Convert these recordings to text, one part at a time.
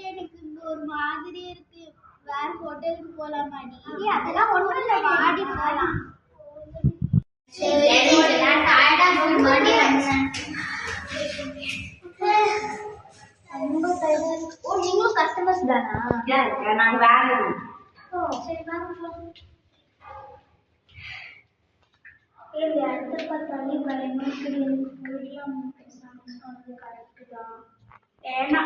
எனக்கு ஒரு மாதிரி இருக்கு. வேற ஹோட்டலுக்கு போலாமாடி? அதெல்லாம் ஒண்ணும் இல்ல, வாடி போலாம். நீங்களும் கஸ்டமர்ஸ் தானா? நாங்க வேற அடுத்த பார்த்தாலே பயங்கர கரெக்ட் தான். ஏன்னா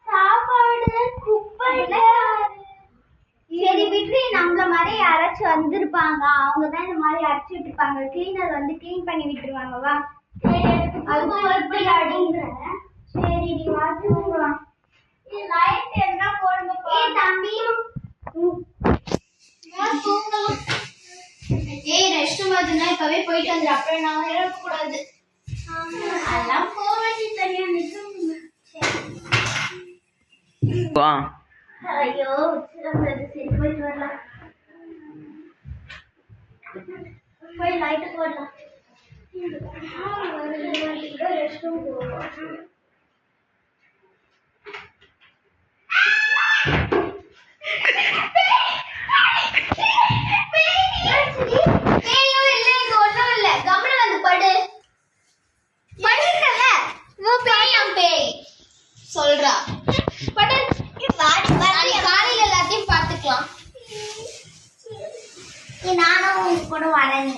சாப்பாடு குப்பை. சரி விட்டு, நம்மள மாதிரி யாராச்சும் வந்திருப்பாங்க, அவங்கதான் இந்த மாதிரி அரைச்சு விட்டுருப்பாங்க. கிளீனர் வந்து கிளீன் பண்ணி விட்டுருவாங்க. வா, அடிங்கிற. சரி நீ வாங்க. தம்பி ரெஸ்ட் ரூம் இப்பவே போயிட்டு வந்து அப்புறம் நான் இறக்கக்கூடாது. அதெல்லாம் போவேண்டி தனியா நிற்கும். ஐயோ சரி போயிட்டு வரலாம். போய் லைட்டு போடலாம். ரெஸ்ட் ரூம் போவோம். சொல்றா காலையில எல்லாத்தையும் பாத்துக்கலாம். நானும் உங்க கூட வரேன்.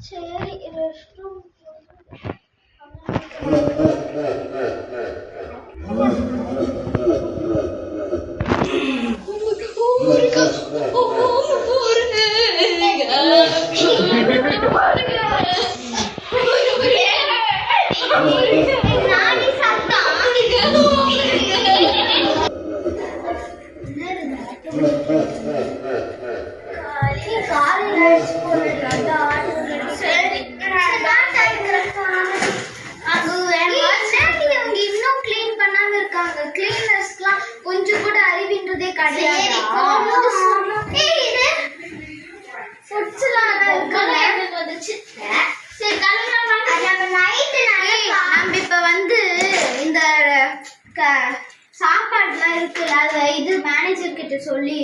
சரி ரெஸ்ட் ரூம் கொஞ்சம் கூட அறிவின்றதே கிடையாது. நம்ம இப்ப வந்து இந்த சாப்பாடுலாம் இருக்குல்ல, அத இது மேனேஜர் கிட்ட சொல்லி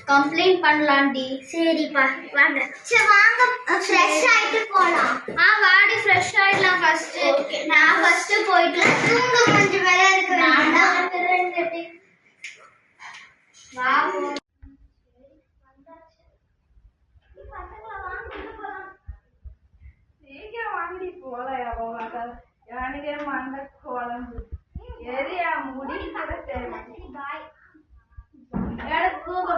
கம்ப்ளைண்ட் பண்ணலாம்டி. சரிப்பா வாங்க. சரி வாங்க, ஃப்ரெஷ் ஆயிட்டு போலாம். வாடி ஃப்ரெஷ் ஆயிடலாம். ஃபர்ஸ்ட் நான் ஃபர்ஸ்ட் போயிட்டு தூங்க கொஞ்சம் வேலை இருக்கு. வா வாங்கி போல எனக்கு மண்ட குழம்பு எரியா முடி எனக்கு தூக்க